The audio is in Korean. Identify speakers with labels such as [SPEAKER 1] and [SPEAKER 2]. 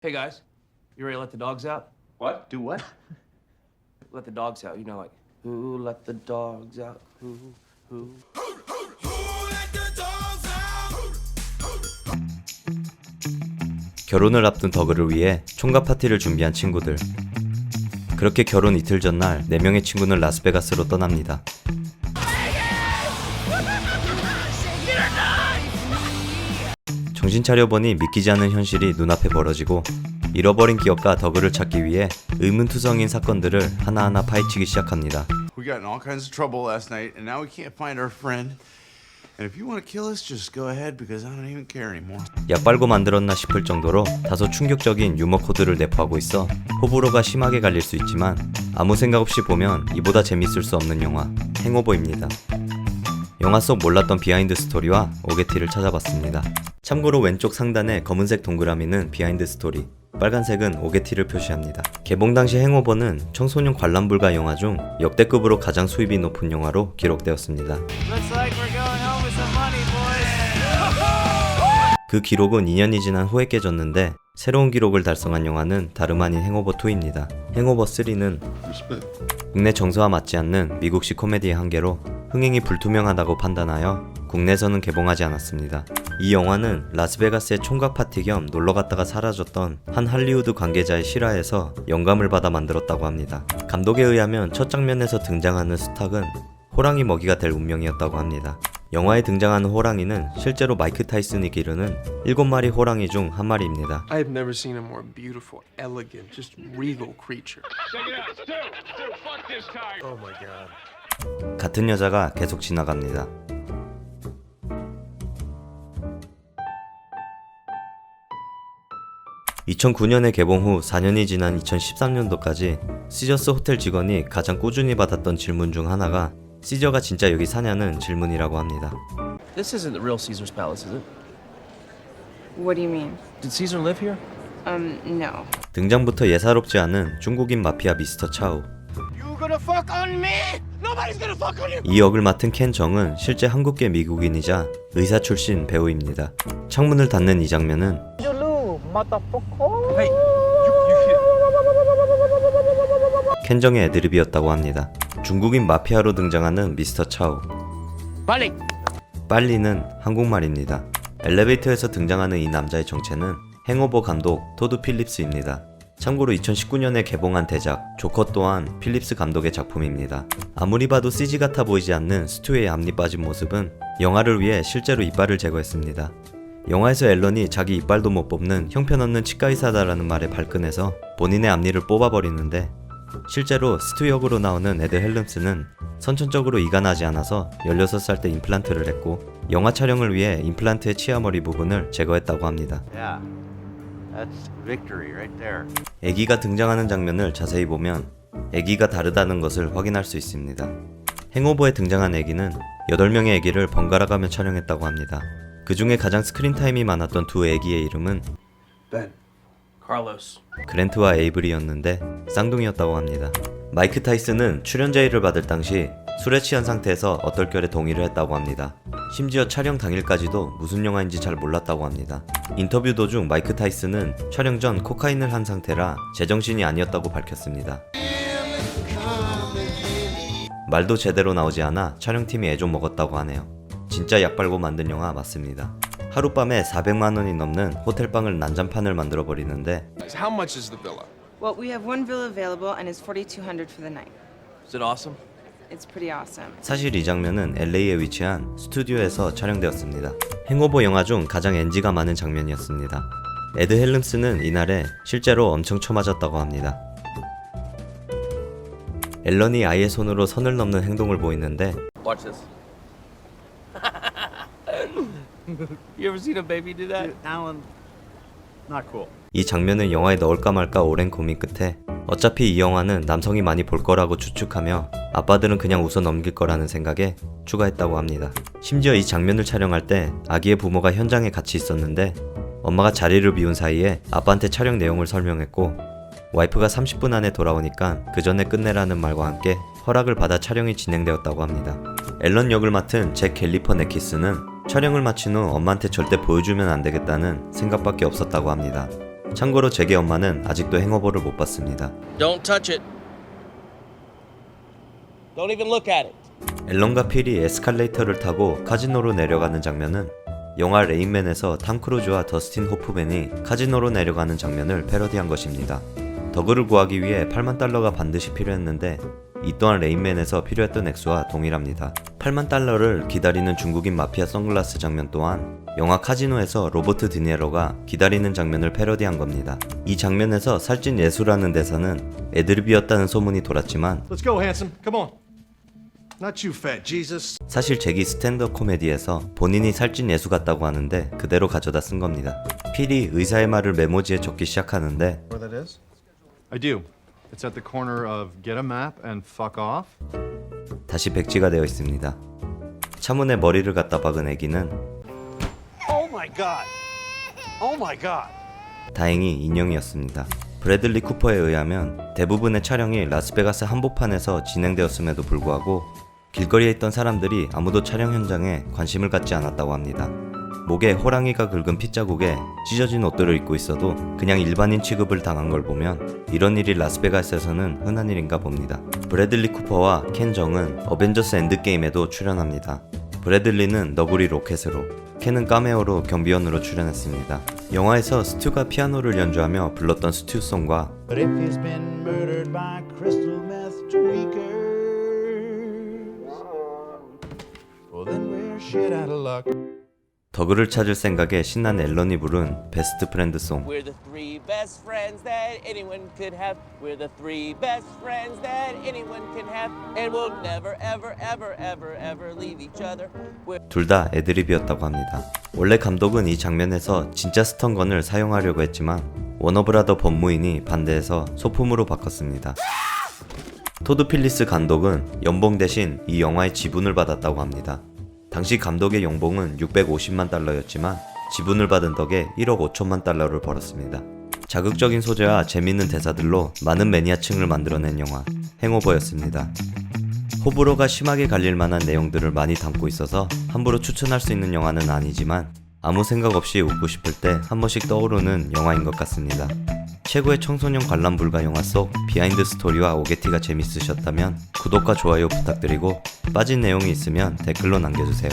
[SPEAKER 1] Hey guys, you ready to let the dogs out?
[SPEAKER 2] What? Do what?
[SPEAKER 1] Let the dogs out. You know, like who let the dogs out? Who?
[SPEAKER 3] 결혼을 앞둔 더그를 위해 총각 파티를 준비한 친구들. 그렇게 결혼 이틀 전날 4명의 친구는 라스베가스로 떠납니다. 정신 차려보니 믿기지 않는 현실이 눈앞에 벌어지고 잃어버린 기억과 더그를 찾기 위해 의문투성인 사건들을 하나하나 파헤치기 시작합니다.
[SPEAKER 4] We got in all kinds of trouble last night, and now we can't find our friend. And if you want to kill us, just go ahead because I don't even care anymore.
[SPEAKER 3] 약 빨고 만들었나 싶을 정도로 다소 충격적인 유머 코드를 내포하고 있어 호불호가 심하게 갈릴 수 있지만 아무 생각 없이 보면 이보다 재밌을 수 없는 영화 행오버입니다. 영화 속 몰랐던 비하인드 스토리와 오게티를 찾아봤습니다. 참고로 왼쪽 상단의 검은색 동그라미는 비하인드 스토리, 빨간색은 오게티를 표시합니다. 개봉 당시 행오버는 청소년 관람 불가 영화 중 역대급으로 가장 수입이 높은 영화로 기록되었습니다. 그 기록은 2년이 지난 후에 깨졌는데 새로운 기록을 달성한 영화는 다름 아닌 행오버2입니다. 행오버3는 국내 정서와 맞지 않는 미국식 코미디의 한계로 흥행이 불투명하다고 판단하여 국내에서는 개봉하지 않았습니다. 이 영화는 라스베가스의 총각 파티 겸 놀러갔다가 사라졌던 한 할리우드 관계자의 실화에서 영감을 받아 만들었다고 합니다. 감독에 의하면 첫 장면에서 등장하는 수탉은 호랑이 먹이가 될 운명이었다고 합니다. 영화에 등장하는 호랑이는 실제로 마이크 타이슨이 기르는 7마리 호랑이 중 한 마리입니다.
[SPEAKER 5] I have never seen a more beautiful, elegant, just regal creature.
[SPEAKER 2] Check it out. Stu, fuck this tiger.
[SPEAKER 5] Oh my god.
[SPEAKER 3] 같은 여자가 계속 지나갑니다. (2009년에) 개봉 후 4년이 지난 2013년도까지 시저스 호텔 직원이 가장 꾸준히 받았던 질문 중 하나가 시저가 진짜 여기 사냐는 질문이라고 합니다.
[SPEAKER 1] This isn't the real Caesar's palace, is it?
[SPEAKER 6] What do you mean?
[SPEAKER 1] Did Caesar live here?
[SPEAKER 6] No.
[SPEAKER 3] 등장부터 예사롭지 않은 중국인 마피아 미스터 차우. 이 역을 맡은 켄 정은 실제 한국계 미국인이자 의사 출신 배우입니다. 창문을 닫는 이 장면은 켄 정의 애드립이었다고 합니다. 중국인 마피아로 등장하는 미스터 차우. 빨리는 한국말입니다. 엘리베이터에서 등장하는 이 남자의 정체는 행오버 감독 토드 필립스입니다. 참고로 2019년에 개봉한 대작 조커 또한 필립스 감독의 작품입니다. 아무리 봐도 CG 같아 보이지 않는 스튜의 앞니 빠진 모습은 영화를 위해 실제로 이빨을 제거했습니다. 영화에서 앨런이 자기 이빨도 못 뽑는 형편없는 치과의사다라는 말에 발끈해서 본인의 앞니를 뽑아버리는데 실제로 스튜 역으로 나오는 에드 헬름스는 선천적으로 이가 나지 않아서 16살 때 임플란트를 했고 영화 촬영을 위해 임플란트의 치아머리 부분을 제거했다고 합니다.
[SPEAKER 4] Yeah, that's victory right there.
[SPEAKER 3] 애기가 등장하는 장면을 자세히 보면 애기가 다르다는 것을 확인할 수 있습니다. 행오버에 등장한 애기는 8명의 애기를 번갈아가며 촬영했다고 합니다. 그 중에 가장 스크린 타임이 많았던 두 애기의 이름은
[SPEAKER 5] Ben.
[SPEAKER 1] Carlos.
[SPEAKER 3] 그랜트와 에이브리였는데 쌍둥이였다고 합니다. 마이크 타이슨은 출연 제의를 받을 당시 술에 취한 상태에서 어떨결에 동의를 했다고 합니다. 심지어 촬영 당일까지도 무슨 영화인지 잘 몰랐다고 합니다. 인터뷰 도중 마이크 타이슨은 촬영 전 코카인을 한 상태라 제정신이 아니었다고 밝혔습니다. 말도 제대로 나오지 않아 촬영팀이 애 좀 먹었다고 하네요. 진짜 약 빨고 만든 영화 맞습니다. 하룻밤에 400만 원이 넘는 호텔방을 난장판을 만들어 버리는데
[SPEAKER 5] How much is the villa?
[SPEAKER 6] Well, we have one villa available and it's $4,200 for the night.
[SPEAKER 1] Is it awesome?
[SPEAKER 6] It's pretty awesome.
[SPEAKER 3] 사실 이 장면은 LA에 위치한 스튜디오에서 촬영되었습니다. 행오버 영화 중 가장 NG가 많은 장면이었습니다. 에드 헬름스는 이날에 실제로 엄청 쳐맞았다고 합니다. 앨런이 아이의 손으로 선을 넘는 행동을 보이는데
[SPEAKER 1] Watch this. You ever seen a baby do that?
[SPEAKER 2] Alan, not cool.
[SPEAKER 3] 이 장면을 영화에 넣을까 말까 오랜 고민 끝에 어차피 이 영화는 남성이 많이 볼 거라고 추측하며 아빠들은 그냥 웃어 넘길 거라는 생각에 추가했다고 합니다. 심지어 이 장면을 촬영할 때 아기의 부모가 현장에 같이 있었는데 엄마가 자리를 비운 사이에 아빠한테 촬영 내용을 설명했고 와이프가 30분 안에 돌아오니까 그 전에 끝내라는 말과 함께 허락을 받아 촬영이 진행되었다고 합니다. 앨런 역을 맡은 잭 갤리퍼네키스는 촬영을 마친 후 엄마한테 절대 보여주면 안 되겠다는 생각밖에 없었다고 합니다. 참고로 제게 엄마는 아직도 행어버를 못 봤습니다.
[SPEAKER 7] Don't touch it. Don't even look at it.
[SPEAKER 3] 앨런과 필이 에스컬레이터를 타고 카지노로 내려가는 장면은 영화 레인맨에서 탐 크루즈와 더스틴 호프맨이 카지노로 내려가는 장면을 패러디한 것입니다. 더그를 구하기 위해 8만 달러가 반드시 필요했는데 이 또한 레인맨에서 필요했던 액수와 동일합니다. 8만 달러를 기다리는 중국인 마피아 선글라스 장면 또한 영화 카지노에서 로버트 드니로가 기다리는 장면을 패러디한 겁니다. 이 장면에서 살찐 예수라는 대사는 애드립이었다는 소문이 돌았지만
[SPEAKER 2] Let's go, handsome. Come on. Not you, fat Jesus.
[SPEAKER 3] 사실 잭이 스탠드업 코미디에서 본인이 살찐 예수 같다고 하는데 그대로 가져다 쓴 겁니다. 필이 의사의 말을 메모지에 적기 시작하는데
[SPEAKER 2] Where that is? I do. It's at the corner of get a map and fuck off.
[SPEAKER 3] 다시 백지가 되어 있습니다. 차문에 머리를 갖다 박은 애기는
[SPEAKER 2] Oh my god. Oh my god.
[SPEAKER 3] 다행히 인형이었습니다. 브래들리 쿠퍼에 의하면 대부분의 촬영이 라스베가스 한복판에서 진행되었음에도 불구하고 길거리에 있던 사람들이 아무도 촬영 현장에 관심을 갖지 않았다고 합니다. 목에 호랑이가 긁은 핏자국에 찢어진 옷들을 입고 있어도 그냥 일반인 취급을 당한 걸 보면 이런 일이 라스베가스에서는 흔한 일인가 봅니다. 브래들리 쿠퍼와 켄 정은 어벤져스 엔드게임에도 출연합니다. 브래들리는 너구리 로켓으로, 켄은 카메오로 경비원으로 출연했습니다. 영화에서 스튜가 피아노를 연주하며 불렀던 스튜송과
[SPEAKER 8] But if he's been murdered by crystal meth tweakers, well then we're shit out of luck.
[SPEAKER 3] 더그를 찾을 생각에 신난 앨런이 부른 베스트 프렌드송.
[SPEAKER 7] We're the three best friends that anyone could have. We're the three best friends that anyone can have. And we'll never, ever, ever, ever, ever leave each other.
[SPEAKER 3] 둘 다 애드립이었다고 합니다. 원래 감독은 이 장면에서 진짜 스턴건을 사용하려고 했지만 워너브라더 법무인이 반대해서 소품으로 바꿨습니다. 토드 필리스 감독은 연봉 대신 이 영화의 지분을 받았다고 합니다. 당시 감독의 연봉은 650만 달러였지만 지분을 받은 덕에 1억 5천만 달러를 벌었습니다. 자극적인 소재와 재밌는 대사들로 많은 매니아층을 만들어낸 영화 행오버였습니다. 호불호가 심하게 갈릴 만한 내용들을 많이 담고 있어서 함부로 추천할 수 있는 영화는 아니지만 아무 생각 없이 웃고 싶을 때 한 번씩 떠오르는 영화인 것 같습니다. 최고의 청소년 관람 불가 영화 속 비하인드 스토리와 오게티가 재밌으셨다면 구독과 좋아요 부탁드리고 빠진 내용이 있으면 댓글로 남겨주세요.